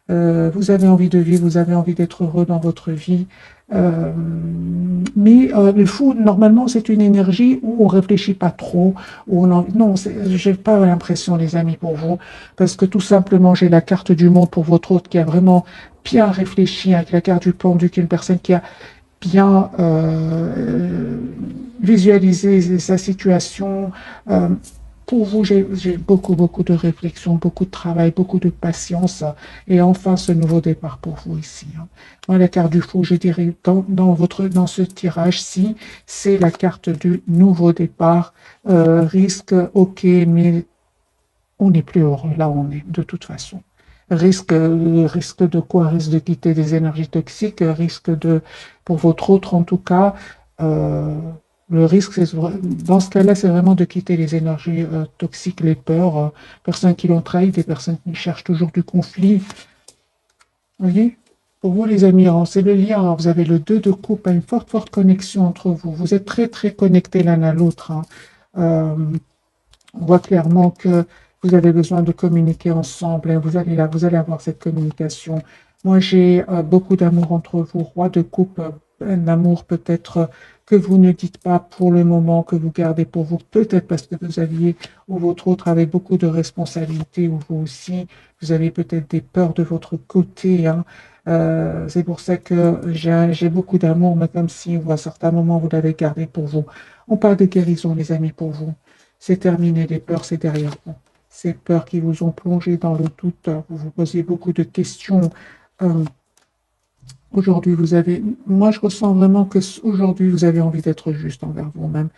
Vous avez envie de vivre, vous avez envie d'être heureux dans votre vie. Euh, mais le fou, normalement, c'est une énergie où on réfléchit pas trop, où non, j'ai pas l'impression, les amis, pour vous, parce que tout simplement, j'ai la carte du monde pour votre autre qui a vraiment bien réfléchi avec la carte du pendu, une personne qui a bien visualisé sa situation. Euh, pour vous, j'ai beaucoup, beaucoup de réflexion, beaucoup de travail, beaucoup de patience. Et enfin, ce nouveau départ pour vous ici. Hein. Moi, la carte du fou, je dirais, dans ce tirage-ci, c'est la carte du nouveau départ. Risque, ok, mais on n'est plus heureux là où on est, de toute façon. Risque de quoi? Risque de quitter des énergies toxiques, risque de, pour votre autre en tout cas, euh, le risque, dans ce cas-là, c'est vraiment de quitter les énergies toxiques, les peurs, personnes qui l'ont trahi, des personnes qui cherchent toujours du conflit. Vous voyez? Pour vous, les amis, hein, c'est le lien. Hein. Vous avez le 2 de coupe, une forte, forte connexion entre vous. Vous êtes très, très connectés l'un à l'autre. Hein. Euh, on voit clairement que vous avez besoin de communiquer ensemble. Hein. Vous allez avoir cette communication. Moi, j'ai beaucoup d'amour entre vous. Roi de coupe, un amour peut-être que vous ne dites pas pour le moment, que vous gardez pour vous, peut-être parce que vous aviez, ou votre autre avait beaucoup de responsabilités, ou vous aussi, vous avez peut-être des peurs de votre côté. Hein. C'est pour ça que j'ai beaucoup d'amour, mais comme si, ou à certains moments, vous l'avez gardé pour vous. On parle de guérison, les amis, pour vous. C'est terminé, les peurs, c'est derrière vous. Ces peurs qui vous ont plongé dans le doute, vous vous posiez beaucoup de questions. Euh, Aujourd'hui, moi je ressens vraiment que aujourd'hui, vous avez envie d'être juste envers vous-même.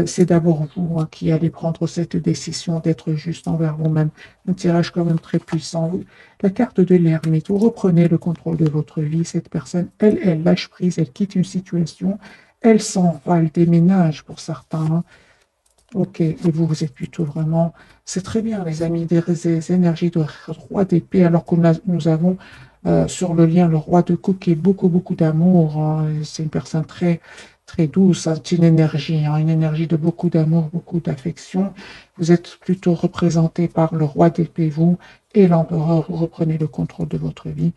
C'est d'abord vous hein, qui allez prendre cette décision d'être juste envers vous-même. Un tirage quand même très puissant. La carte de l'ermite, vous reprenez le contrôle de votre vie. Cette personne, elle lâche prise, elle quitte une situation, elle s'en va, elle déménage pour certains. Hein. Ok, et vous, vous êtes plutôt vraiment. C'est très bien, les amis, des énergies de roi d'épée, alors que nous avons sur le lien le roi de coupe qui est beaucoup, beaucoup d'amour. Hein. C'est une personne très, très douce, hein. C'est une énergie de beaucoup d'amour, beaucoup d'affection. Vous êtes plutôt représenté par le roi d'épée, vous, et l'empereur. Vous reprenez le contrôle de votre vie,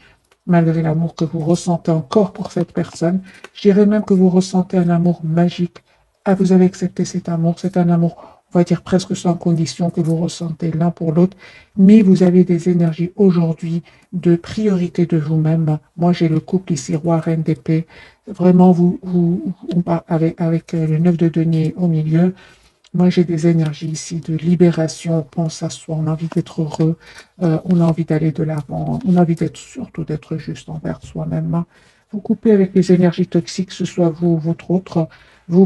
malgré l'amour que vous ressentez encore pour cette personne. Je dirais même que vous ressentez un amour magique ah, vous avez accepté cet amour. C'est un amour, on va dire presque sans condition que vous ressentez l'un pour l'autre. Mais vous avez des énergies aujourd'hui de priorité de vous-même. Moi, j'ai le couple ici, roi, reine d'épée. Vraiment, on part avec le 9 de denier au milieu. Moi, j'ai des énergies ici de libération. On pense à soi. On a envie d'être heureux. On a envie d'aller de l'avant. On a envie surtout d'être juste envers soi-même. Vous coupez avec les énergies toxiques, que ce soit vous ou votre autre. Vous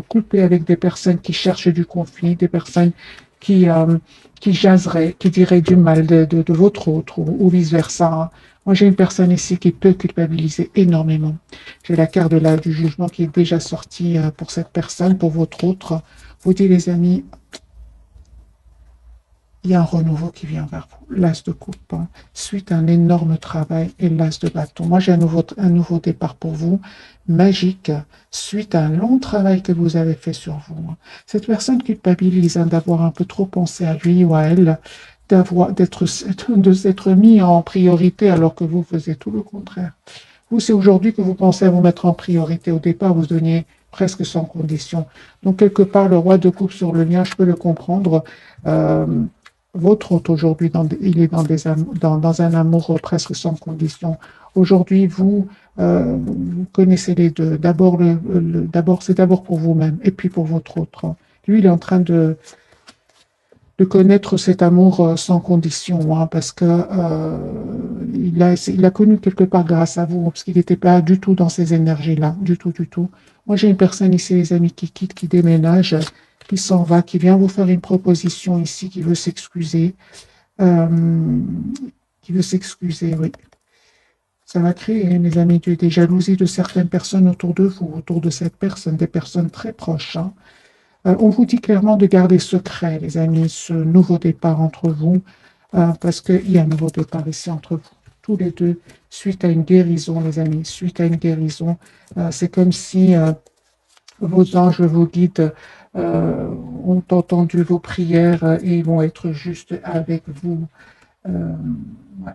coupez avec des personnes qui cherchent du conflit, des personnes qui, euh, qui jaseraient, qui diraient du mal de votre autre ou vice-versa. Hein. Moi, j'ai une personne ici qui peut culpabiliser énormément. J'ai la carte du jugement qui est déjà sortie pour cette personne, pour votre autre. Vous dites, les amis, il y a un renouveau qui vient vers vous. L'as de coupe, hein, suite à un énorme travail et l'as de bâton. Moi, j'ai un nouveau départ pour vous, magique, suite à un long travail que vous avez fait sur vous. Hein. Cette personne culpabilise hein, d'avoir un peu trop pensé à lui ou à elle, de s'être mis en priorité alors que vous faisiez tout le contraire. Vous, c'est aujourd'hui que vous pensez à vous mettre en priorité. Au départ, vous donniez presque sans condition. Donc, quelque part, le roi de coupe sur le lien, je peux le comprendre. Euh, Votre hôte aujourd'hui, il est dans un amour presque sans condition. Aujourd'hui, vous connaissez les deux. C'est d'abord pour vous-même et puis pour votre autre. Lui, il est en train de connaître cet amour sans condition, hein, parce que il a connu quelque part grâce à vous, parce qu'il n'était pas du tout dans ces énergies-là, du tout, du tout. Moi, j'ai une personne ici, les amis, qui quitte, qui déménage, qui s'en va, qui vient vous faire une proposition ici, euh, qui veut s'excuser, oui. Ça va créer, hein, mes amis, des jalousies de certaines personnes autour de vous, autour de cette personne, des personnes très proches. Hein. On vous dit clairement de garder secret, les amis, ce nouveau départ entre vous, parce qu'il y a un nouveau départ ici entre vous, tous les deux, suite à une guérison, les amis, suite à une guérison. C'est comme si vos anges, vos guides ont entendu vos prières et ils vont être juste avec vous. Ouais.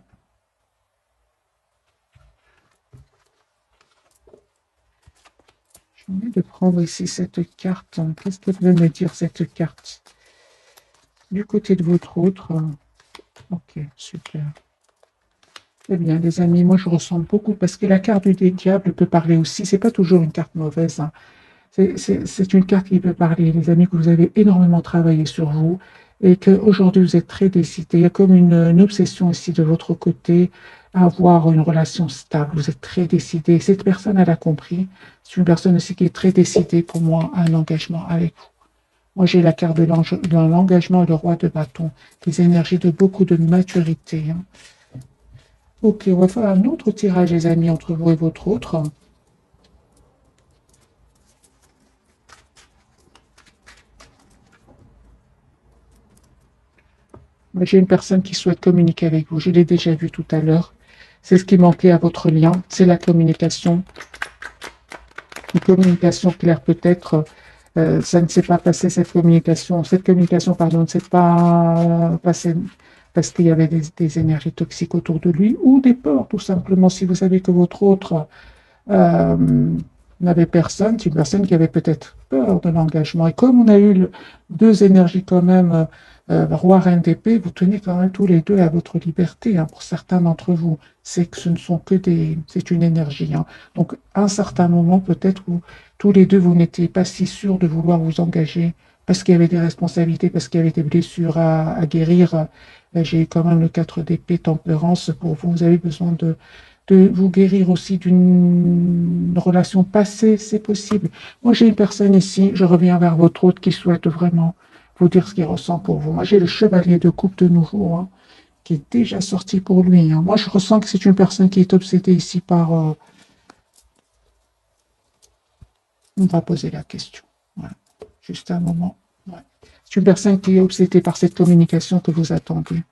J'ai envie de prendre ici cette carte. Qu'est-ce qu'elle veut me dire, cette carte? Du côté de votre autre. Ok, super. Eh bien, les amis, moi je ressens beaucoup parce que la carte du diable peut parler aussi. C'est pas toujours une carte mauvaise, hein. C'est une carte qui peut parler, les amis, que vous avez énormément travaillé sur vous et qu'aujourd'hui vous êtes très décidés. Il y a comme une obsession ici de votre côté à avoir une relation stable. Vous êtes très décidés. Cette personne, elle a compris. C'est une personne aussi qui est très décidée pour moi à un engagement avec vous. Moi, j'ai la carte de l'engagement et le roi de bâton, des énergies de beaucoup de maturité, hein. Ok, on va faire un autre tirage, les amis, entre vous et votre autre. Moi, j'ai une personne qui souhaite communiquer avec vous. Je l'ai déjà vu tout à l'heure. C'est ce qui manquait à votre lien, c'est la communication. Une communication claire peut-être. Ça ne s'est pas passé, cette communication, pardon, ne s'est pas passée parce qu'il y avait des énergies toxiques autour de lui ou des peurs, tout simplement. Si vous savez que votre autre euh, n'avait personne, c'est une personne qui avait peut-être peur de l'engagement. Et comme on a eu deux énergies quand même, roi, reine d'épée, vous tenez quand même tous les deux à votre liberté, hein, pour certains d'entre vous. C'est que ce ne sont que c'est une énergie, hein. Donc, à un certain moment, peut-être où tous les deux, vous n'étiez pas si sûrs de vouloir vous engager parce qu'il y avait des responsabilités, parce qu'il y avait des blessures à guérir. J'ai eu quand même le 4 d'épée, tempérance pour vous. Vous avez besoin de vous guérir aussi d'une relation passée, c'est possible. Moi, j'ai une personne ici, je reviens vers votre autre qui souhaite vraiment vous dire ce qu'il ressent pour vous. Moi, j'ai le chevalier de coupe de nouveau, hein, qui est déjà sorti pour lui, hein. Moi, je ressens que c'est une personne qui est obsédée ici par... on va poser la question. Voilà. Juste un moment. Ouais. C'est une personne qui est obsédée par cette communication que vous attendez.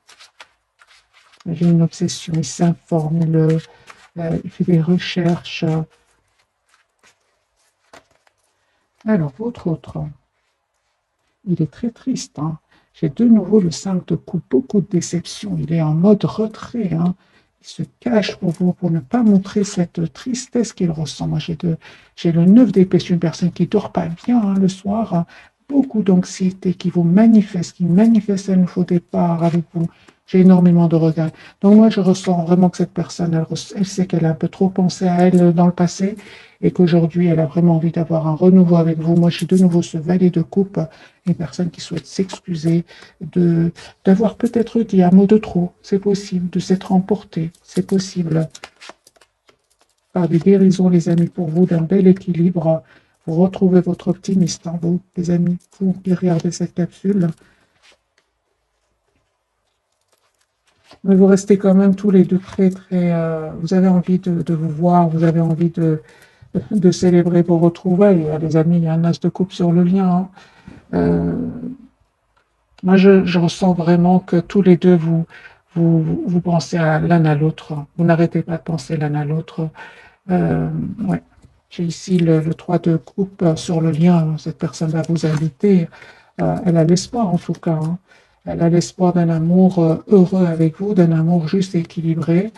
J'ai une obsession, il s'informe, il fait des recherches. Alors, votre autre, il est très triste, hein. J'ai de nouveau le 5 de coupe, beaucoup de déception. Il est en mode retrait, hein. Il se cache pour vous, pour ne pas montrer cette tristesse qu'il ressent. Moi, j'ai le 9 d'épée, c'est une personne qui ne dort pas bien, hein, le soir, hein. Beaucoup d'anxiété qui manifeste un nouveau départ avec vous. J'ai énormément de regrets. Donc moi, je ressens vraiment que cette personne, elle sait qu'elle a un peu trop pensé à elle dans le passé et qu'aujourd'hui, elle a vraiment envie d'avoir un renouveau avec vous. Moi, j'ai de nouveau ce valet de coupe, une personne qui souhaite s'excuser, d'avoir peut-être dit un mot de trop, c'est possible, de s'être emporté, c'est possible. Par des guérisons, les amis, pour vous, d'un bel équilibre, vous retrouvez votre optimiste en vous, les amis, vous qui regardez cette capsule. Mais vous restez quand même tous les deux très, très... vous avez envie de vous voir, vous avez envie de célébrer vos retrouvailles. Les amis, il y a un as de coupe sur le lien, hein. Euh, Moi, je ressens vraiment que tous les deux, vous pensez à l'un à l'autre. Vous n'arrêtez pas de penser l'un à l'autre. Ouais. J'ai ici le 3 de coupe sur le lien. Cette personne va vous inviter. Elle a l'espoir, en tout cas, hein. Elle a l'espoir d'un amour heureux avec vous, d'un amour juste et équilibré.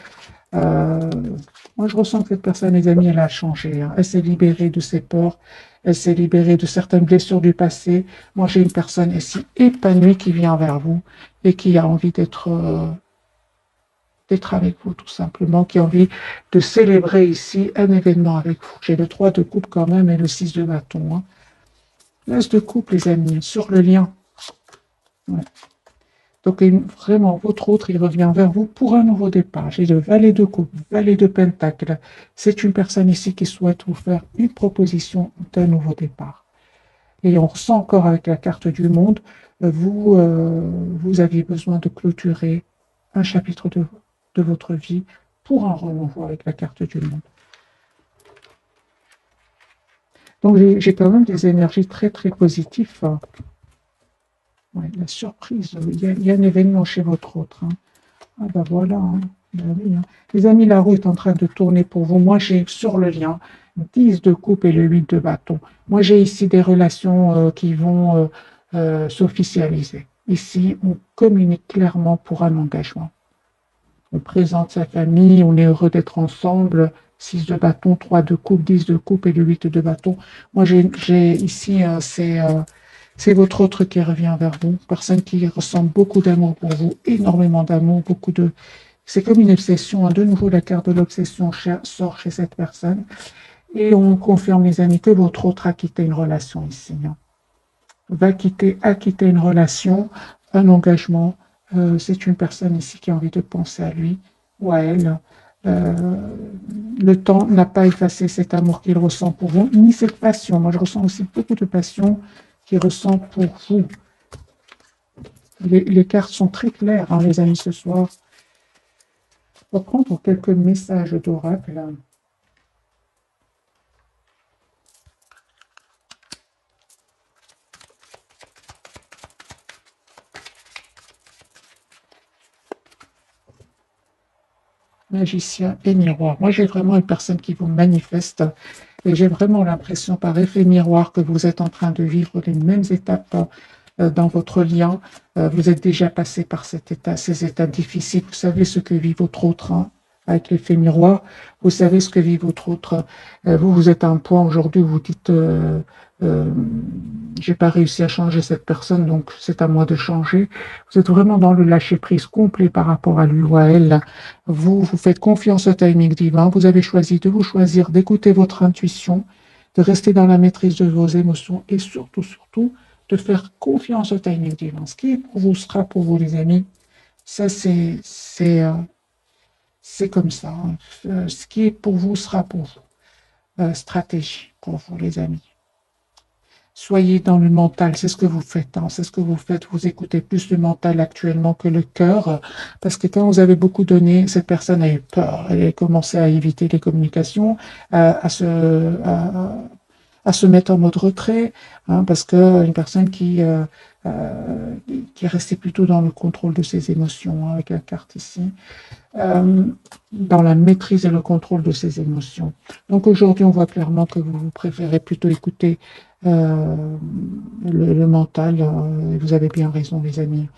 Euh, Moi, je ressens que cette personne, les amis, elle a changé, hein. Elle s'est libérée de ses peurs. Elle s'est libérée de certaines blessures du passé. Moi, j'ai une personne ici épanouie qui vient vers vous et qui a envie d'être avec vous, tout simplement, qui a envie de célébrer ici un événement avec vous. J'ai le 3 de coupe quand même et le 6 de bâton, hein. L'as de coupe, les amis, sur le lien. Ouais. Donc, vraiment, votre autre, il revient vers vous pour un nouveau départ. J'ai le valet de coupe, valet de pentacle. C'est une personne ici qui souhaite vous faire une proposition d'un nouveau départ. Et on ressent encore avec la carte du monde, vous aviez besoin de clôturer un chapitre de votre vie pour un renouveau avec la carte du monde. Donc, j'ai quand même des énergies très, très positives. Ouais, la surprise, il y a un événement chez votre autre, hein. Ah ben voilà, hein. Ben oui, hein. Les amis, la roue est en train de tourner pour vous. Moi, j'ai sur le lien 10 de coupe et le 8 de bâton. Moi, j'ai ici des relations qui vont s'officialiser. Ici, on communique clairement pour un engagement. on présente sa famille, on est heureux d'être ensemble. 6 de bâton, 3 de coupe, 10 de coupe et le 8 de bâton. Moi, j'ai ici, c'est votre autre qui revient vers vous. Personne qui ressent beaucoup d'amour pour vous, énormément d'amour, beaucoup de... C'est comme une obsession. Hein. De nouveau, la carte de l'obsession sort chez cette personne. Et on confirme, les amis, que votre autre a quitté une relation ici. Hein. A quitté une relation, un engagement. C'est une personne ici qui a envie de penser à lui ou à elle. Euh, le temps n'a pas effacé cet amour qu'il ressent pour vous, ni cette passion. Moi, je ressens aussi beaucoup de passion qu'il ressent pour vous. Les cartes sont très claires, hein, les amis, ce soir. On va prendre quelques messages d'oracle. Magicien et miroir. Moi, j'ai vraiment une personne qui vous manifeste et j'ai vraiment l'impression par effet miroir que vous êtes en train de vivre les mêmes étapes dans votre lien. Vous êtes déjà passé par ces étapes difficiles. Vous savez ce que vit votre autre hein, avec l'effet miroir. Vous savez ce que vit votre autre. Vous êtes à un point aujourd'hui où vous dites j'ai pas réussi à changer cette personne, donc c'est à moi de changer. Vous êtes vraiment dans le lâcher-prise complet par rapport à lui ou à elle. Vous faites confiance au timing divin. Vous avez choisi de vous choisir, d'écouter votre intuition, de rester dans la maîtrise de vos émotions et surtout, surtout, de faire confiance au timing divin. Ce qui est pour vous sera pour vous, les amis. Ça, c'est comme ça. Hein. Ce qui est pour vous sera pour vous. Stratégie pour vous, les amis. Soyez dans le mental, c'est ce que vous faites, hein, c'est ce que vous faites. Vous écoutez plus le mental actuellement que le cœur, parce que quand vous avez beaucoup donné, cette personne a eu peur. Elle a commencé à éviter les communications, à se mettre en mode retrait, hein, parce que une personne qui est restée plutôt dans le contrôle de ses émotions, hein, avec la carte ici, dans la maîtrise et le contrôle de ses émotions. Donc aujourd'hui, on voit clairement que vous préférez plutôt écouter le mental. Vous avez bien raison, les amis.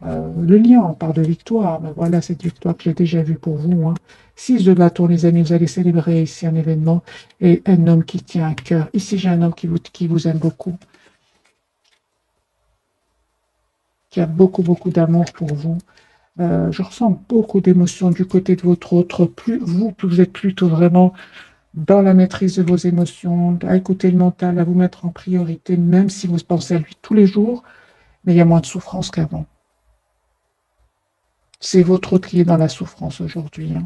Le lien, on parle de victoire, mais voilà cette victoire que j'ai déjà vue pour vous. Hein. 6 de bâton, les amis, vous allez célébrer ici un événement et un homme qui tient à cœur. Ici, j'ai un homme qui vous aime beaucoup, qui a beaucoup, beaucoup d'amour pour vous. Je ressens beaucoup d'émotions du côté de votre autre. Plus vous êtes plutôt vraiment dans la maîtrise de vos émotions, à écouter le mental, à vous mettre en priorité, même si vous pensez à lui tous les jours, mais il y a moins de souffrance qu'avant. C'est votre autre qui est dans la souffrance aujourd'hui. Hein.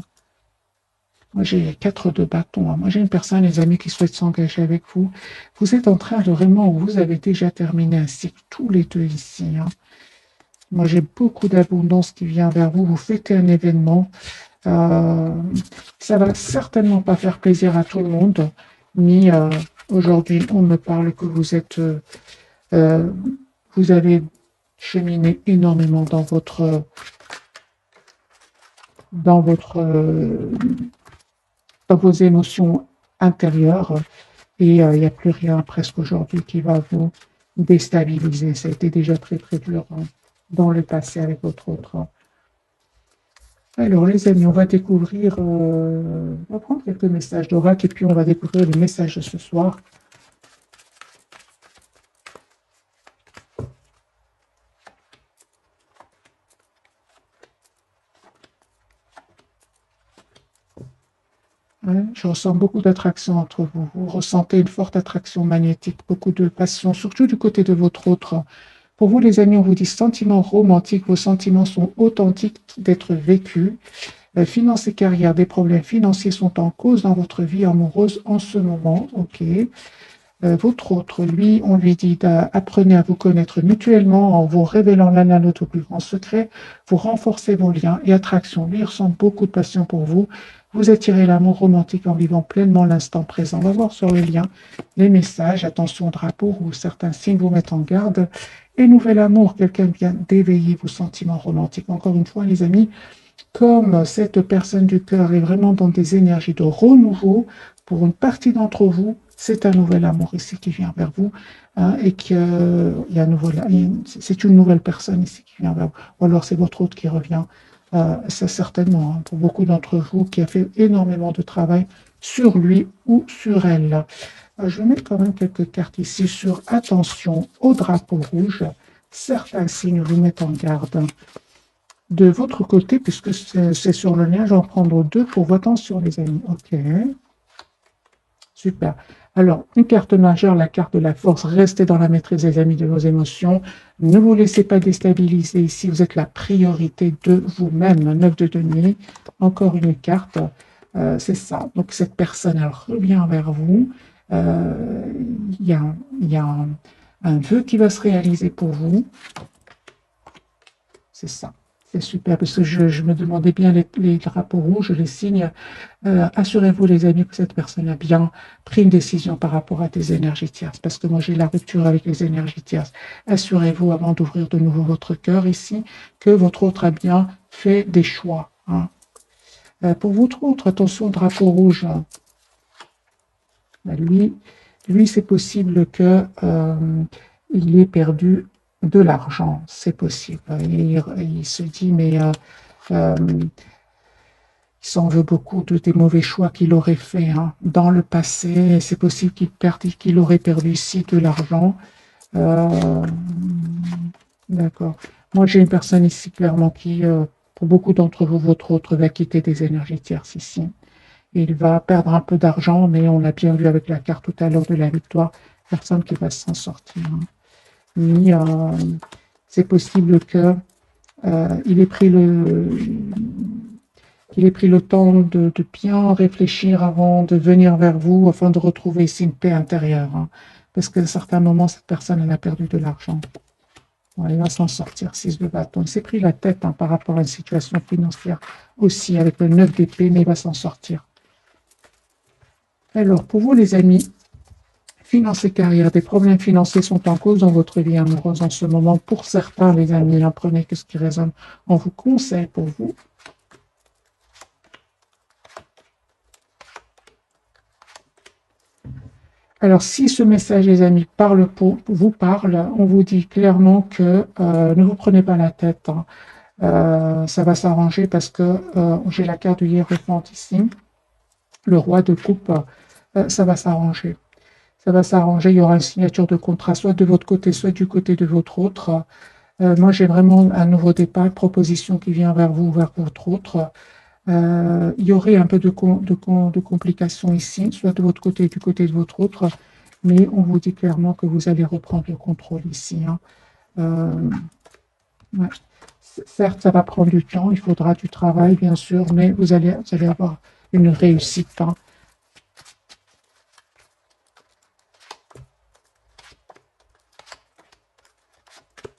Moi, j'ai 4 de bâton. Hein. Moi, j'ai une personne, les amis, qui souhaite s'engager avec vous. Vous êtes en train de vraiment, vous avez déjà terminé un cycle, tous les deux ici. Hein. Moi, j'ai beaucoup d'abondance qui vient vers vous. Vous fêtez un événement. Ça va certainement pas faire plaisir à tout le monde, mais aujourd'hui, on me parle que vous avez cheminé énormément dans vos émotions intérieures et il n'y a plus rien presque aujourd'hui qui va vous déstabiliser. Ça a été déjà très très dur hein, dans le passé avec votre autre. Alors les amis, on va découvrir, on va prendre quelques messages d'oracle et puis on va découvrir les messages de ce soir. Je ressens beaucoup d'attraction entre vous. Vous ressentez une forte attraction magnétique, beaucoup de passion, surtout du côté de votre autre. Pour vous, les amis, on vous dit sentiments romantiques. Vos sentiments sont authentiques d'être vécus. Finances et carrière, des problèmes financiers sont en cause dans votre vie amoureuse en ce moment. Ok. Votre autre, lui, on lui dit apprenez à vous connaître mutuellement en vous révélant l'un à l'autre au plus grand secret. Vous renforcez vos liens et attractions. Lui, il ressent beaucoup de passion pour vous. Vous attirez l'amour romantique en vivant pleinement l'instant présent. On va voir sur le lien les messages. Attention, drapeau ou certains signes vous mettent en garde. Et nouvel amour, quelqu'un vient d'éveiller vos sentiments romantiques. Encore une fois, les amis, comme cette personne du cœur est vraiment dans des énergies de renouveau, pour une partie d'entre vous, c'est un nouvel amour ici qui vient vers vous hein, et c'est une nouvelle personne ici qui vient vers vous. Ou alors c'est votre autre qui revient C'est certainement, hein, pour beaucoup d'entre vous, qui a fait énormément de travail sur lui ou sur elle. Je vais mettre quand même quelques cartes ici sur attention au drapeau rouge. Certains signes vous mettent en garde. De votre côté, puisque c'est sur le lien, je vais en prendre deux pour vos attention, les amis. Ok. Super. Alors, une carte majeure, la carte de la force. Restez dans la maîtrise, les amis, de vos émotions. Ne vous laissez pas déstabiliser ici. Vous êtes la priorité de vous-même. 9 de denier. Encore une carte. C'est ça. Donc, cette personne, elle revient vers vous. Il y a un vœu qui va se réaliser pour vous. C'est ça. C'est super, parce que je me demandais bien les drapeaux rouges, les signes. Assurez-vous, les amis, que cette personne a bien pris une décision par rapport à des énergies tierces, parce que moi, j'ai la rupture avec les énergies tierces. Assurez-vous, avant d'ouvrir de nouveau votre cœur ici, que votre autre a bien fait des choix. Hein. Pour votre autre, attention, drapeau rouge. Lui, c'est possible que il ait perdu de l'argent, c'est possible. Il se dit, mais il s'en veut beaucoup des mauvais choix qu'il aurait fait hein, dans le passé. C'est possible qu'il aurait perdu ici de l'argent. D'accord. Moi, j'ai une personne ici clairement qui, pour beaucoup d'entre vous, votre autre va quitter des énergies tierces ici. Il va perdre un peu d'argent, mais on l'a bien vu avec la carte tout à l'heure de la victoire, personne qui va s'en sortir. Hein. Ni, c'est possible que il ait pris le temps de bien réfléchir avant de venir vers vous, afin de retrouver ici une paix intérieure. Hein. Parce qu'à certains moments, cette personne elle a perdu de l'argent. Bon, il va s'en sortir, 6 de bâton. Il s'est pris la tête hein, par rapport à une situation financière aussi, avec le 9 d'épée, mais il va s'en sortir. Alors, pour vous, les amis, finances et carrière, des problèmes financiers sont en cause dans votre vie amoureuse en ce moment. Pour certains, les amis, prenez ce qui résonne. On vous conseille pour vous. Alors, si ce message, les amis, vous parle, on vous dit clairement que ne vous prenez pas la tête. Hein. Ça va s'arranger parce que j'ai la carte du Hiérophant ici, le roi de coupe, ça va s'arranger. Ça va s'arranger, il y aura une signature de contrat, soit de votre côté, soit du côté de votre autre. Moi, j'ai vraiment un nouveau départ, une proposition qui vient vers vous, vers votre autre. Il y aurait un peu de complications ici, soit de votre côté, du côté de votre autre, mais on vous dit clairement que vous allez reprendre le contrôle ici. Hein. Ouais. Certes, ça va prendre du temps, il faudra du travail, bien sûr, mais vous allez avoir une réussite. Hein.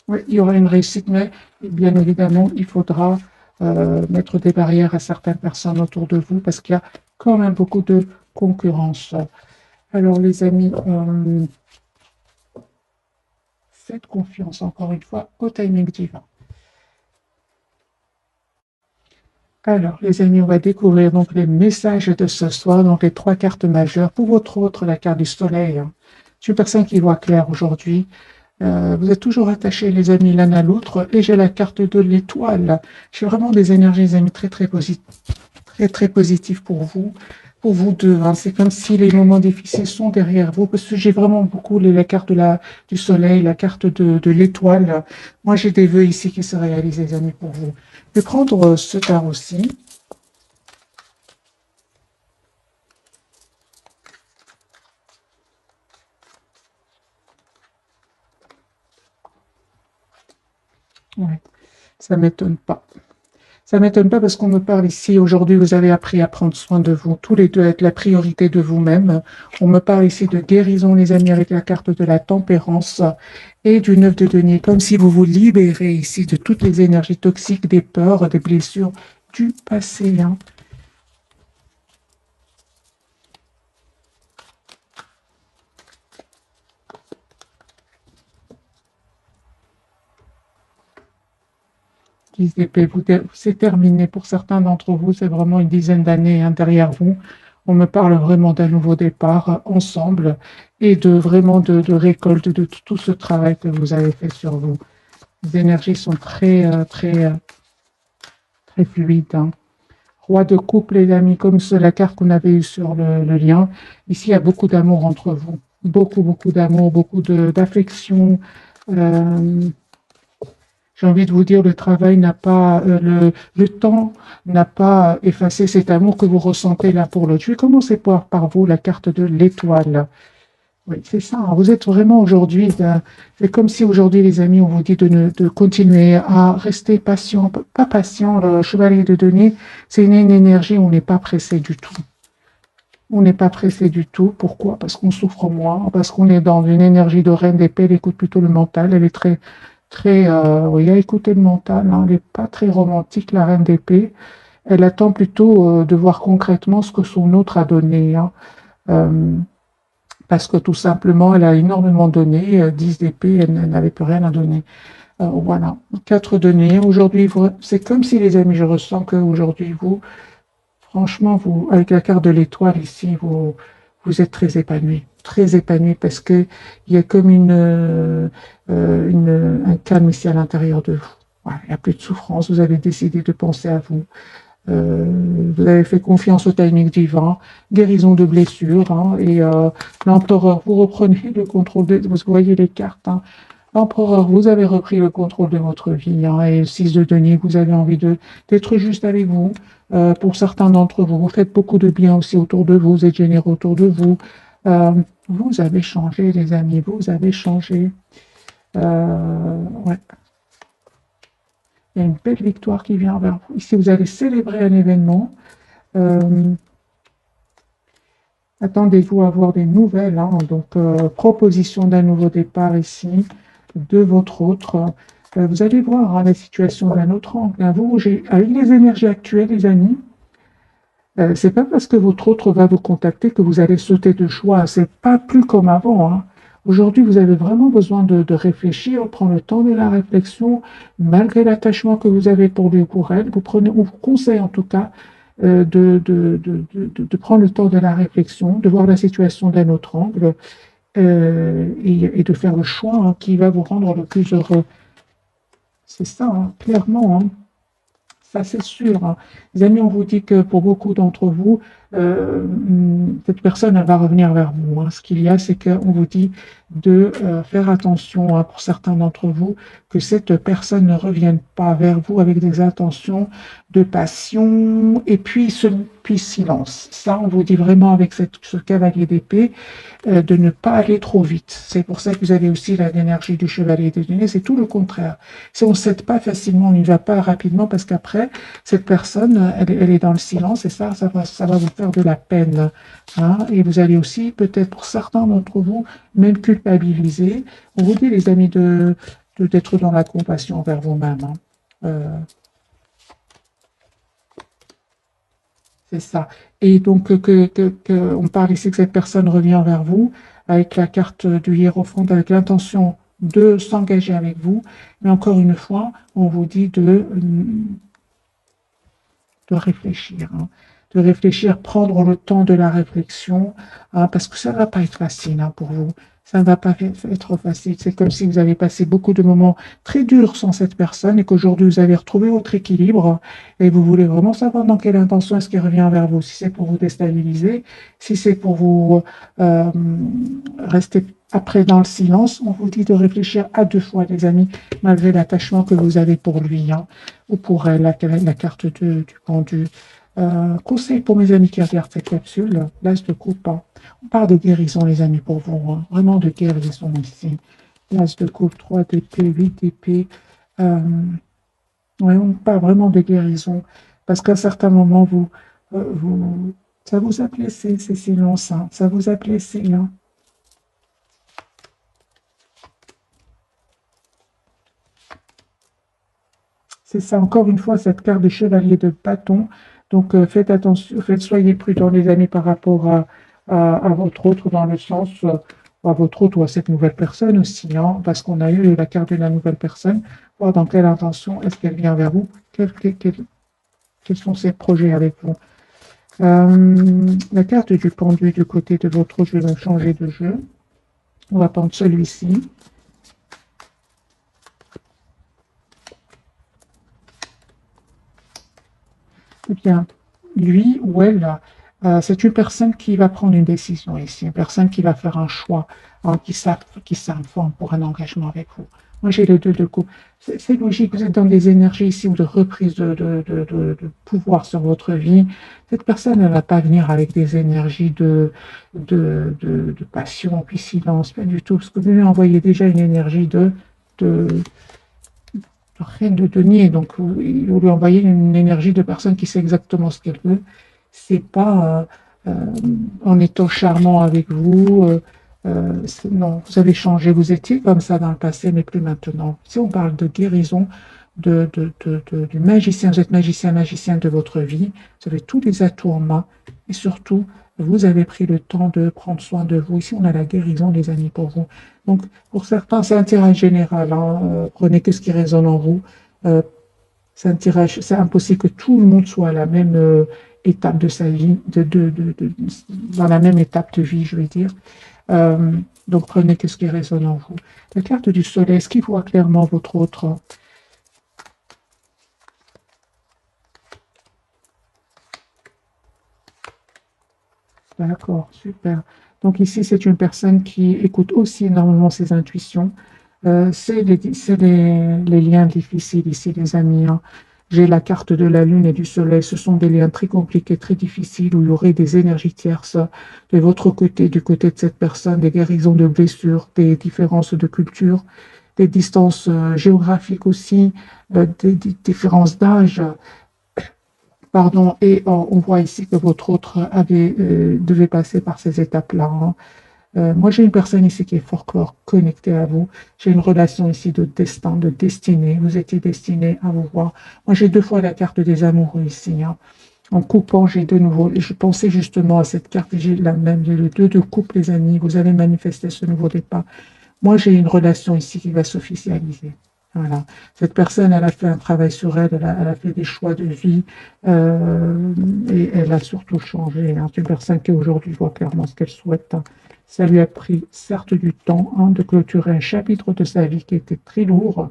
Oui, il y aura une réussite, mais bien évidemment, il faudra mettre des barrières à certaines personnes autour de vous parce qu'il y a quand même beaucoup de concurrence. Alors, les amis, faites confiance encore une fois au timing divin. Alors, les amis, on va découvrir donc les messages de ce soir, donc les 3 cartes majeures. Pour votre autre, la carte du soleil. Je suis une personne qui voit clair aujourd'hui. Vous êtes toujours attachés, les amis, l'un à l'autre. Et j'ai la carte de l'étoile. J'ai vraiment des énergies, les amis, très, très positives pour vous deux. Hein. C'est comme si les moments difficiles sont derrière vous, parce que j'ai vraiment beaucoup la carte du soleil, la carte de l'étoile. Moi, j'ai des vœux ici qui se réalisent, les amis, pour vous. Je vais prendre ce tarot-ci. Ouais, ça ne m'étonne pas. Ça ne m'étonne pas parce qu'on me parle ici, aujourd'hui, vous avez appris à prendre soin de vous, tous les deux, à être la priorité de vous-même. On me parle ici de guérison, les amis, avec la carte de la tempérance et du 9 de denier, comme si vous vous libérez ici de toutes les énergies toxiques, des peurs, des blessures du passé. Hein. C'est terminé pour certains d'entre vous, c'est vraiment une dizaine d'années hein, derrière vous. On me parle vraiment d'un nouveau départ ensemble et vraiment de récolte de tout ce travail que vous avez fait sur vous. Les énergies sont très très fluide, hein. Roi de coupe, les amis, comme c'est la carte qu'on avait eue sur le lien. Ici, il y a beaucoup d'amour entre vous. Beaucoup, beaucoup d'amour, beaucoup d'affection. Euh, j'ai envie de vous dire, le travail n'a pas, le temps n'a pas effacé cet amour que vous ressentez l'un pour l'autre. Je vais commencer par vous, la carte de l'étoile. Oui, c'est ça, hein. Vous êtes vraiment aujourd'hui, c'est comme si aujourd'hui, les amis, on vous dit de continuer à rester patient, pas patient. Le chevalier de denier, c'est une énergie où on n'est pas pressé du tout. On n'est pas pressé du tout. Pourquoi? Parce qu'on souffre moins, parce qu'on est dans une énergie de reine d'épée. Elle écoute plutôt le mental. Elle est très, très, oui, à écouter le mental, hein. Elle n'est pas très romantique, la reine d'épée. Elle attend plutôt de voir concrètement ce que son autre a donné, hein. Euh, parce que tout simplement, elle a énormément donné. 10 d'épée, elle n'avait plus rien à donner. Voilà, 4 deniers. Aujourd'hui, c'est comme si, les amis, je ressens qu'aujourd'hui, vous, franchement, vous, avec la carte de l'étoile ici, vous êtes très épanoui parce que il y a comme un calme ici à l'intérieur de vous. Voilà, il n'y a plus de souffrance. Vous avez décidé de penser à vous. Vous avez fait confiance au timing divin, guérison de blessures, hein, et l'empereur, vous reprenez le contrôle vous voyez les cartes, hein. L'empereur, vous avez repris le contrôle de votre vie, hein, et le 6 de denier, vous avez envie d'être juste avec vous. Pour certains d'entre vous, vous faites beaucoup de bien aussi autour de vous, vous êtes généreux autour de vous. Euh, vous avez changé, les amis, vous avez changé. Ouais. Il y a une belle victoire qui vient vers vous. Ici, vous allez célébrer un événement. Euh, Attendez-vous à avoir des nouvelles, hein. Donc, proposition d'un nouveau départ ici, de votre autre. Vous allez voir, hein, la situation d'un autre angle, hein. Vous, avec les énergies actuelles, les amis, c'est pas parce que votre autre va vous contacter que vous allez sauter de joie. C'est pas plus comme avant, hein. Aujourd'hui, vous avez vraiment besoin de réfléchir, prendre le temps de la réflexion, malgré l'attachement que vous avez pour lui ou pour elle. On vous conseille en tout cas de prendre le temps de la réflexion, de voir la situation d'un autre angle, et de faire le choix, hein, qui va vous rendre le plus heureux. C'est ça, hein, clairement, hein. Ça, c'est sûr, hein. Les amis, on vous dit que pour beaucoup d'entre vous, cette personne, elle va revenir vers vous, hein. Ce qu'il y a, c'est qu'on vous dit de faire attention, hein, pour certains d'entre vous, que cette personne ne revienne pas vers vous avec des intentions de passion et puis silence. Ça, on vous dit vraiment avec ce cavalier d'épée, de ne pas aller trop vite. C'est pour ça que vous avez aussi l'énergie du chevalier des deniers, c'est tout le contraire. Si on ne cède pas facilement, on n'y va pas rapidement parce qu'après, cette personne, elle est dans le silence et ça va vous faire de la peine, hein. Et vous allez aussi, peut-être pour certains d'entre vous, même culpabiliser. On vous dit, les amis, d'être dans la compassion envers vous-même, hein. C'est ça. Et donc, on parle ici que cette personne revient vers vous avec la carte du hiérophant, avec l'intention de s'engager avec vous. Mais encore une fois, on vous dit de réfléchir, hein. De réfléchir, prendre le temps de la réflexion, hein, parce que ça ne va pas être facile, hein, pour vous. Ça ne va pas être facile. C'est comme si vous avez passé beaucoup de moments très durs sans cette personne et qu'aujourd'hui vous avez retrouvé votre équilibre et vous voulez vraiment savoir dans quelle intention est-ce qu'il revient vers vous. Si c'est pour vous déstabiliser, si c'est pour vous euh, rester après dans le silence, on vous dit de réfléchir à deux fois, les amis, malgré l'attachement que vous avez pour lui, hein, ou pour elle, la carte du pendu. Conseil pour mes amis qui regardent cette capsule, l'as de coupe, hein. On parle de guérison, les amis, pour vous, hein. Vraiment de guérison ici. L'as de coupe, 3 d'épée, 8 d'épée. Euh, ouais, on parle vraiment de guérison. Parce qu'à un certain moment, ça vous a blessé, ces silences, hein. Ça vous a blessé, hein. C'est ça, encore une fois, cette carte de chevalier de bâton. Donc, faites attention, soyez prudents, les amis, par rapport à votre autre, dans le sens, à votre autre ou à cette nouvelle personne aussi, hein, parce qu'on a eu la carte de la nouvelle personne, voir dans quelle intention est-ce qu'elle vient vers vous, quels sont ses projets avec vous. La carte du pendu du côté de votre jeu, donc changer de jeu. On va prendre celui-ci. Eh bien, lui ou elle, c'est une personne qui va prendre une décision ici, une personne qui va faire un choix, hein, qui s'informe pour un engagement avec vous. Moi, j'ai les deux de couple. C'est logique, vous êtes dans des énergies ici ou de reprise de pouvoir sur votre vie. Cette personne, elle ne va pas venir avec des énergies de passion, puis silence, pas du tout, parce que vous lui envoyez déjà une énergie de, reine de denier. Donc, vous lui envoyez une énergie de personne qui sait exactement ce qu'elle veut. C'est pas en étant charmant avec vous. Non, vous avez changé. Vous étiez comme ça dans le passé, mais plus maintenant. Si on parle de guérison, du magicien, vous êtes magicien, magicien de votre vie. Vous avez tous les atouts en main. Et surtout, vous avez pris le temps de prendre soin de vous. Ici, on a la guérison, les amis, pour vous. Donc, pour certains, c'est un tirage général, hein. Prenez que ce qui résonne en vous. Euh, c'est un tirage, c'est impossible que tout le monde soit à la même étape de sa vie, dans la même étape de vie, je vais dire. Euh, donc, prenez que ce qui résonne en vous. La carte du soleil, est-ce qu'il voit clairement votre autre? D'accord, super. Donc ici, c'est une personne qui écoute aussi énormément ses intuitions. C'est les liens difficiles ici, les amis, hein. J'ai la carte de la lune et du soleil. Ce sont des liens très compliqués, très difficiles, où il y aurait des énergies tierces de votre côté, du côté de cette personne, des guérisons de blessures, des différences de culture, des distances géographiques aussi, des différences d'âge. Pardon, et on voit ici que votre autre devait passer par ces étapes-là, hein. Moi, j'ai une personne ici qui est fort connectée à vous. J'ai une relation ici de destin, de destinée. Vous étiez destiné à vous voir. Moi, j'ai deux fois la carte des amoureux ici, hein. En coupant, j'ai de nouveau, je pensais justement à cette carte et j'ai la même, j'ai le deux de coupe, les amis. Vous allez manifester ce nouveau départ. Moi, j'ai une relation ici qui va s'officialiser. Voilà. Cette personne, elle a fait un travail sur elle, elle a fait des choix de vie et elle a surtout changé, hein. C'est une personne qui aujourd'hui voit clairement ce qu'elle souhaite, hein. Ça lui a pris certes du temps, hein, de clôturer un chapitre de sa vie qui était très lourd,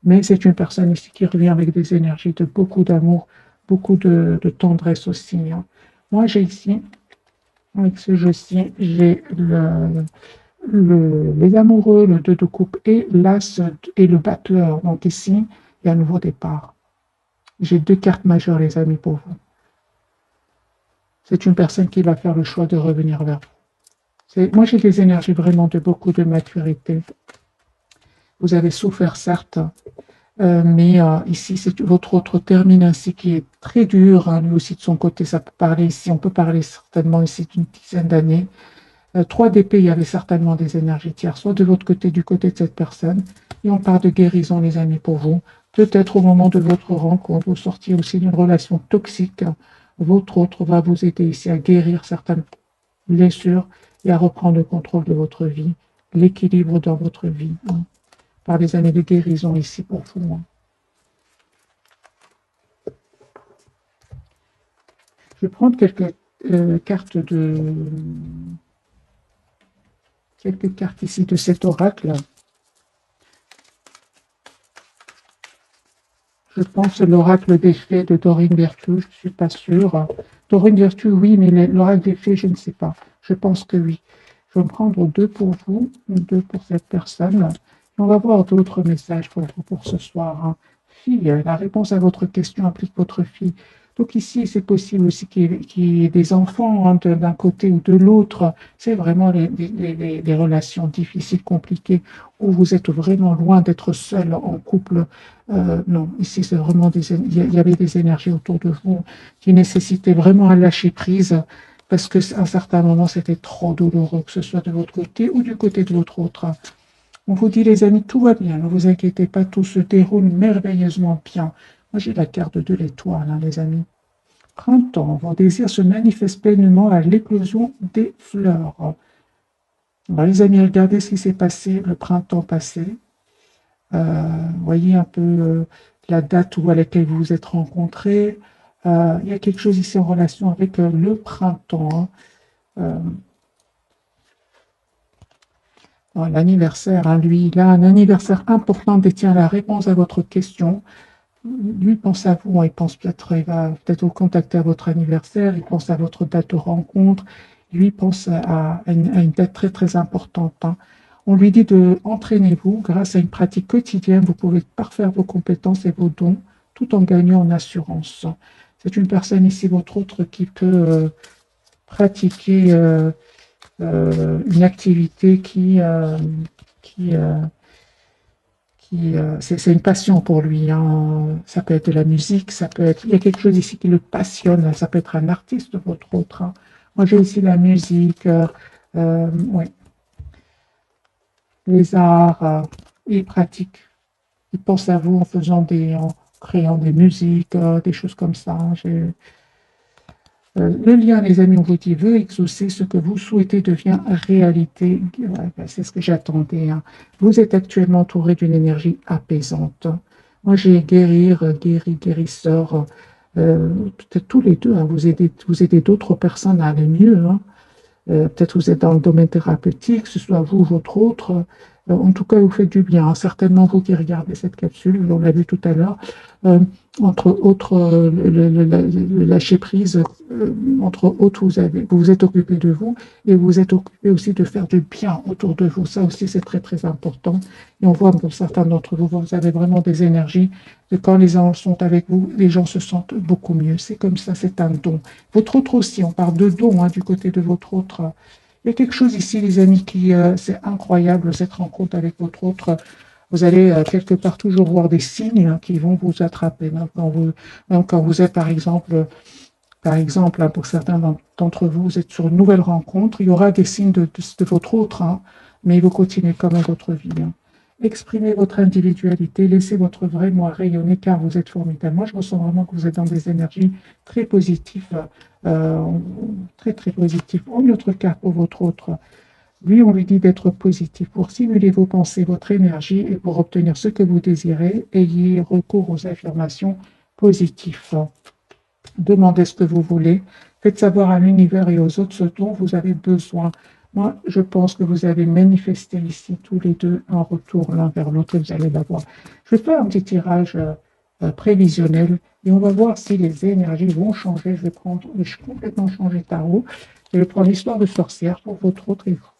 mais c'est une personne ici qui revient avec des énergies de beaucoup d'amour, beaucoup de tendresse aussi, hein. Moi, j'ai ici, avec ce jeu-ci, j'ai les amoureux, le 2 de coupe et l'as et le battleur. Donc ici, il y a un nouveau départ. J'ai deux cartes majeures, les amis, pour vous. C'est une personne qui va faire le choix de revenir vers vous. Moi, j'ai des énergies vraiment de beaucoup de maturité. Vous avez souffert, certes, mais ici, c'est votre autre termine ainsi qui est très dur, hein. Lui aussi, de son côté, ça peut parler ici. On peut parler certainement ici d'une dizaine d'années. 3 d'épée, il y avait certainement des énergies tierces, soit de votre côté, du côté de cette personne. Et on parle de guérison, les amis, pour vous. Peut-être au moment de votre rencontre, vous sortiez aussi d'une relation toxique. Votre autre va vous aider ici à guérir certaines blessures et à reprendre le contrôle de votre vie, l'équilibre dans votre vie, hein. Par des années de guérison ici pour vous, hein. Je vais prendre cartes quelques cartes ici de cet oracle. Je pense l'oracle des fées de Dorine Virtue, je ne suis pas sûre. Dorine Virtue, oui, mais l'oracle des fées, je ne sais pas. Je pense que oui. Je vais me prendre deux pour vous, deux pour cette personne. Et on va voir d'autres messages pour vous pour ce soir, hein. Fille, la réponse à votre question implique votre fille. Donc ici, c'est possible aussi qu'il y ait des enfants, hein, d'un côté ou de l'autre. C'est vraiment les relations difficiles, compliquées, où vous êtes vraiment loin d'être seul en couple. Non, ici, c'est vraiment il y avait des énergies autour de vous qui nécessitaient vraiment un lâcher prise parce qu'à un certain moment, c'était trop douloureux, que ce soit de votre côté ou du côté de votre autre. On vous dit, les amis, tout va bien, ne vous inquiétez pas, tout se déroule merveilleusement bien. Moi, j'ai la carte de l'étoile, hein, les amis. Printemps, vos désirs se manifestent pleinement à l'éclosion des fleurs. Alors, les amis, regardez ce qui s'est passé le printemps passé. Voyez un peu la date à laquelle vous vous êtes rencontrés. Il y a quelque chose ici en relation avec le printemps, hein. L'anniversaire, hein, lui, il a un anniversaire important, détient la réponse à votre question. lui pense à vous, hein, il pense peut-être, il va peut-être vous contacter à votre anniversaire, il pense à votre date de rencontre, lui pense à une date très très importante, hein. On lui dit de entraînez-vous grâce à une pratique quotidienne, vous pouvez parfaire vos compétences et vos dons tout en gagnant en assurance. C'est une personne ici, votre autre, qui peut pratiquer une activité qui, euh, c'est une passion pour lui, hein. Ça peut être de la musique, ça peut être, il y a quelque chose ici qui le passionne, ça peut être un artiste, votre autre, hein. Moi, j'ai aussi la musique, ouais, les arts, il pratique. Il pense à vous en faisant en créant des musiques, des choses comme ça, hein. Le lien, les amis, on vous dit, veut exaucer ce que vous souhaitez devient réalité. Ouais, ben, c'est ce que j'attendais, hein. Vous êtes actuellement entouré d'une énergie apaisante. Moi, j'ai guérir, guérisseur. Peut-être tous les deux, hein, vous aidez d'autres personnes à aller mieux, hein. Peut-être vous êtes dans le domaine thérapeutique, que ce soit vous ou votre autre. En tout cas, vous faites du bien, hein. Certainement, vous qui regardez cette capsule, on l'a vu tout à l'heure, euh, entre autres, le lâcher prise, entre autres, vous vous êtes occupé de vous et vous vous êtes occupé aussi de faire du bien autour de vous. Ça aussi, c'est très, très important. Et on voit pour certains d'entre vous, vous avez vraiment des énergies. Et quand les gens sont avec vous, les gens se sentent beaucoup mieux. C'est comme ça, c'est un don. Votre autre aussi, on parle de don, hein, du côté de votre autre. Il y a quelque chose ici, les amis, c'est incroyable, cette rencontre avec votre autre. Vous allez quelque part toujours voir des signes, hein, qui vont vous attraper. Même quand vous êtes, par exemple, hein, pour certains d'entre vous, vous êtes sur une nouvelle rencontre, il y aura des signes de votre autre, hein, mais vous continuez quand même votre vie, hein. Exprimez votre individualité, laissez votre vrai moi rayonner car vous êtes formidable. Moi, je ressens vraiment que vous êtes dans des énergies très positives, euh, très très positives. Une autre carte pour votre autre. Lui, on lui dit d'être positif. Pour stimuler vos pensées, votre énergie et pour obtenir ce que vous désirez, ayez recours aux affirmations positives. Demandez ce que vous voulez. Faites savoir à l'univers et aux autres ce dont vous avez besoin. Moi, je pense que vous avez manifesté ici tous les deux en retour l'un vers l'autre et vous allez l'avoir. Je vais faire un petit tirage prévisionnel et on va voir si les énergies vont changer. Je vais complètement changer tarot. Je vais prendre l'histoire de sorcière pour votre autre et vous.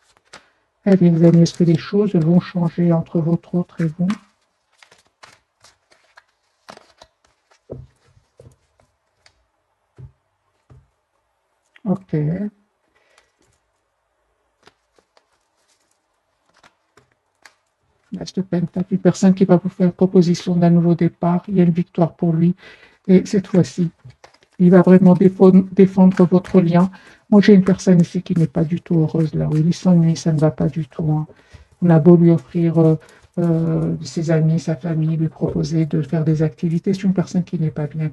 Eh bien, les amis, est-ce que les choses vont changer entre votre autre et vous? Ok. L'As de Pentacle, une personne qui va vous faire proposition d'un nouveau départ. Il y a une victoire pour lui. Et cette fois-ci, il va vraiment défendre votre lien. Moi, j'ai une personne ici qui n'est pas du tout heureuse là où il s'ennuie, ça ne va pas du tout, hein. On a beau lui offrir ses amis, sa famille, lui proposer de faire des activités. C'est une personne qui n'est pas bien,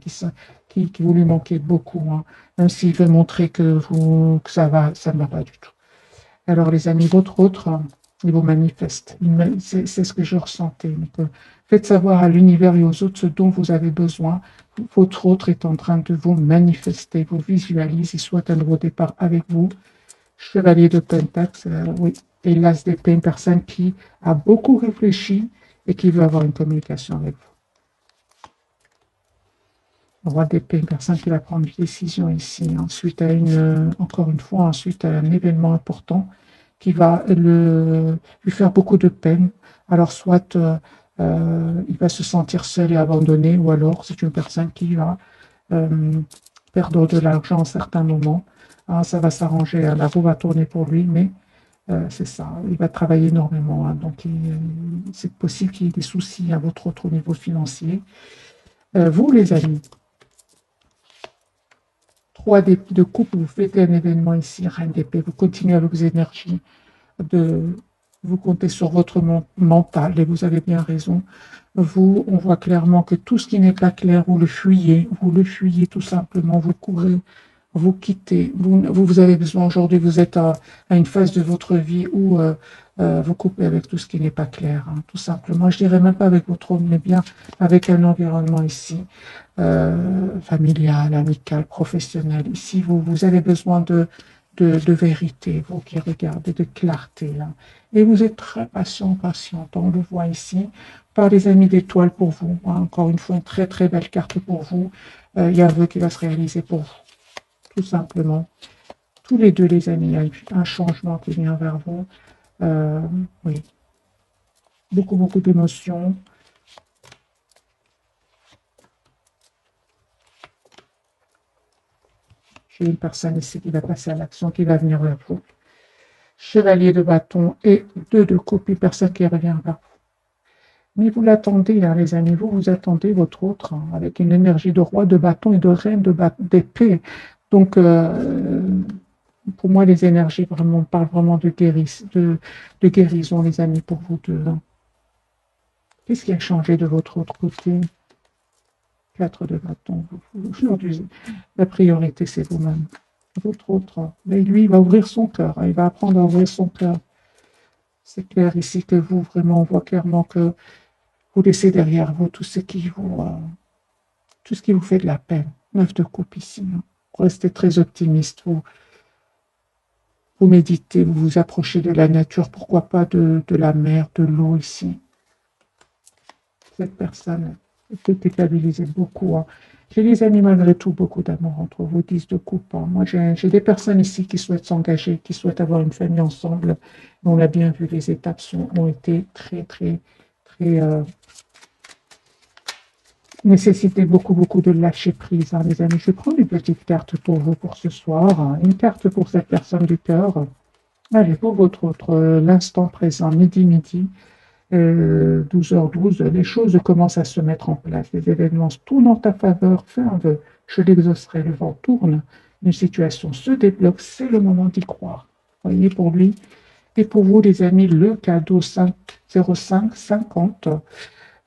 qui vous lui manquez beaucoup, hein. Même s'il veut montrer que ça ne va pas du tout. Alors, les amis, votre autre, il vous manifeste. C'est ce que je ressentais. Donc, faites savoir à l'univers et aux autres ce dont vous avez besoin. Votre autre est en train de vous manifester, vous visualise, il souhaite un nouveau départ avec vous. Chevalier de Pentacle, oui. Et l'As d'épée, une personne qui a beaucoup réfléchi et qui veut avoir une communication avec vous. Roi d'épée, une personne qui va prendre une décision ici. Ensuite, encore une fois, ensuite, un événement important qui va lui faire beaucoup de peine. Alors, soit il va se sentir seul et abandonné, ou alors c'est une personne qui va perdre de l'argent à certains moments. Ah, ça va s'arranger, la roue va tourner pour lui, mais c'est ça, il va travailler énormément, hein. Donc, c'est possible qu'il y ait des soucis à votre autre niveau financier. Vous, les amis, 3 de coupe, vous faites un événement ici, Reine d'épée, vous continuez avec vos énergies, de, vous comptez sur votre mental, et vous avez bien raison. Vous, on voit clairement que tout ce qui n'est pas clair, vous le fuyez tout simplement, vous courez, vous quittez. Vous avez besoin aujourd'hui, vous êtes à une phase de votre vie où vous coupez avec tout ce qui n'est pas clair, hein, tout simplement. Je dirais même pas avec votre homme, mais bien avec un environnement ici, familial, amical, professionnel. Ici, vous avez besoin de vérité, vous qui regardez, de clarté. Là. Et vous êtes très patient, patiente. On le voit ici par les amis d'étoiles pour vous. Hein. Encore une fois, une très très belle carte pour vous. Il y a un vœu qui va se réaliser pour vous, tout simplement. Tous les deux, les amis, il y a un changement qui vient vers vous. Oui, beaucoup, beaucoup d'émotions. J'ai une personne ici qui va passer à l'action, qui va venir vers vous. Chevalier de bâton et 2 de coupe, une personne qui revient vers vous. Mais vous l'attendez, hein, les amis, vous attendez votre autre, hein, avec une énergie de roi de bâton et de reine d'épée. Donc, pour moi, les énergies vraiment parlent vraiment de guérison, les amis, pour vous deux. Hein. Qu'est-ce qui a changé de votre autre côté? 4 de bâton. La priorité, c'est vous-même. Votre autre, mais lui, il va ouvrir son cœur. Hein, il va apprendre à ouvrir son cœur. C'est clair ici que vous, vraiment, on voit clairement que vous laissez derrière vous tout ce qui vous fait de la peine. 9 de coupe ici. Hein. Restez très optimiste. Vous méditez, vous vous approchez de la nature, pourquoi pas de la mer, de l'eau ici. Cette personne peut déstabiliser beaucoup. Hein. J'ai des amis malgré tout, beaucoup d'amour entre vous, 10 de coupe. Hein. Moi, j'ai des personnes ici qui souhaitent s'engager, qui souhaitent avoir une famille ensemble. On l'a bien vu, les étapes ont été très nécessité beaucoup, beaucoup de lâcher prise, hein, les amis. Je vais prendre une petite carte pour vous pour ce soir. Hein. Une carte pour cette personne du cœur. Allez, pour votre autre, l'instant présent, midi, 12h12, les choses commencent à se mettre en place. Les événements tournent en ta faveur. Fais un vœu. Je l'exaucerai. Le vent tourne. Une situation se débloque. C'est le moment d'y croire. Voyez pour lui. Et pour vous, les amis, le cadeau 50550.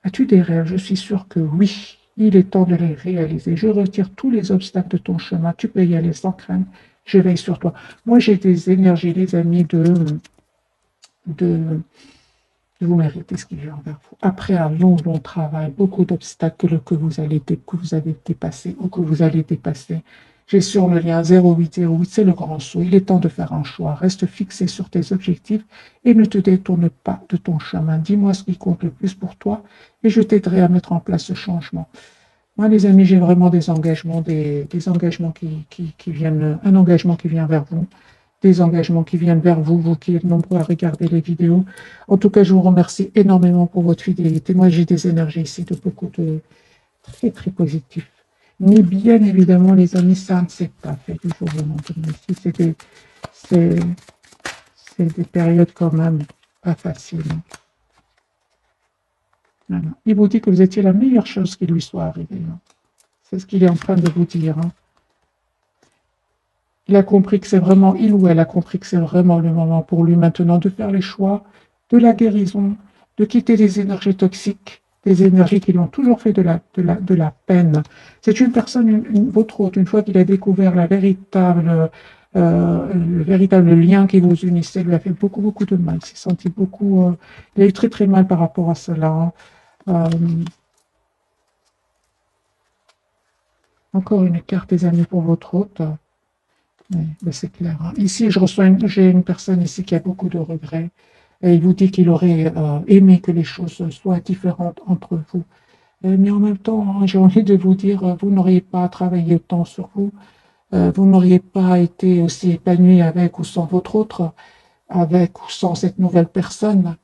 As-tu des rêves? Je suis sûre que oui. Il est temps de les réaliser. Je retire tous les obstacles de ton chemin. Tu peux y aller sans crainte. Je veille sur toi. Moi, j'ai des énergies, les amis, vous méritez ce qui vient vers vous. Après un long travail, beaucoup d'obstacles que vous avez dépassés ou que vous allez dépasser. J'ai sur le lien 0808, c'est le grand saut. Il est temps de faire un choix. Reste fixé sur tes objectifs et ne te détourne pas de ton chemin. Dis-moi ce qui compte le plus pour toi et je t'aiderai à mettre en place ce changement. Moi, les amis, j'ai vraiment des engagements, des engagements qui viennent, un engagement qui vient vers vous, des engagements qui viennent vers vous, vous qui êtes nombreux à regarder les vidéos. En tout cas, je vous remercie énormément pour votre fidélité. Moi, j'ai des énergies ici de beaucoup de très positifs. Mais bien évidemment, les amis, ça ne s'est pas fait du jour au lendemain. Ici, c'est des périodes quand même pas faciles. Voilà. Il vous dit que vous étiez la meilleure chose qui lui soit arrivée. C'est ce qu'il est en train de vous dire. Hein. Il a compris que c'est vraiment, il ou elle a compris que c'est vraiment le moment pour lui maintenant de faire les choix de la guérison, de quitter les énergies toxiques, des énergies qui lui ont toujours fait de la peine. C'est une personne, votre autre, une fois qu'il a découvert le véritable lien qui vous unissait, lui a fait beaucoup de mal. Il s'est senti beaucoup, il a eu très mal par rapport à cela. Encore une carte des amis pour votre hôte. Mais c'est clair. Hein. Ici, j'ai une personne ici qui a beaucoup de regrets. Et il vous dit qu'il aurait aimé que les choses soient différentes entre vous. Mais en même temps, hein, j'ai envie de vous dire, vous n'auriez pas travaillé autant sur vous. Vous n'auriez pas été aussi épanoui avec ou sans votre autre, avec ou sans cette nouvelle personne.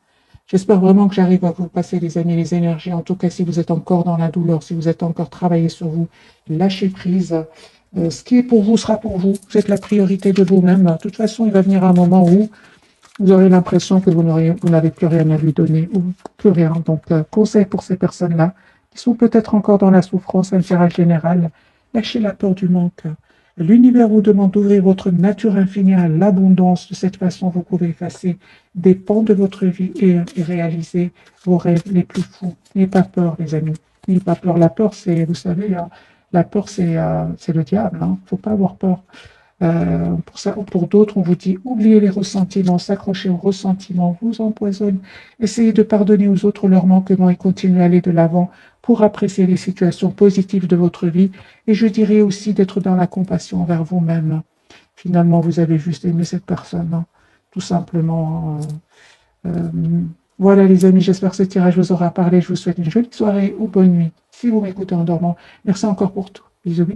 J'espère vraiment que j'arrive à vous passer, les amis, les énergies. En tout cas, si vous êtes encore dans la douleur, si vous êtes encore travaillé sur vous, lâchez prise. Ce qui est pour vous sera pour vous. Vous êtes la priorité de vous-même. De toute façon, il va venir un moment où vous aurez l'impression que vous n'avez plus rien à lui donner ou plus rien. Donc, conseil pour ces personnes-là qui sont peut-être encore dans la souffrance, l'intérêt général. Lâchez la peur du manque. L'univers vous demande d'ouvrir votre nature infinie à l'abondance. De cette façon, vous pouvez effacer des pans de votre vie et réaliser vos rêves les plus fous. N'ayez pas peur, les amis. N'ayez pas peur. La peur, c'est, vous savez, la peur, c'est le diable. Il ne faut pas avoir peur. Pour d'autres, on vous dit, oubliez les ressentiments, s'accrocher aux ressentiments vous empoisonne. Essayez de pardonner aux autres leurs manquements et continuez à aller de l'avant pour apprécier les situations positives de votre vie. Et je dirais aussi d'être dans la compassion envers vous-même. Finalement, vous avez juste aimé cette personne, hein, tout simplement. Voilà les amis, j'espère que ce tirage vous aura parlé. Je vous souhaite une jolie soirée ou bonne nuit si vous m'écoutez en dormant. Merci encore pour tout. Bisous.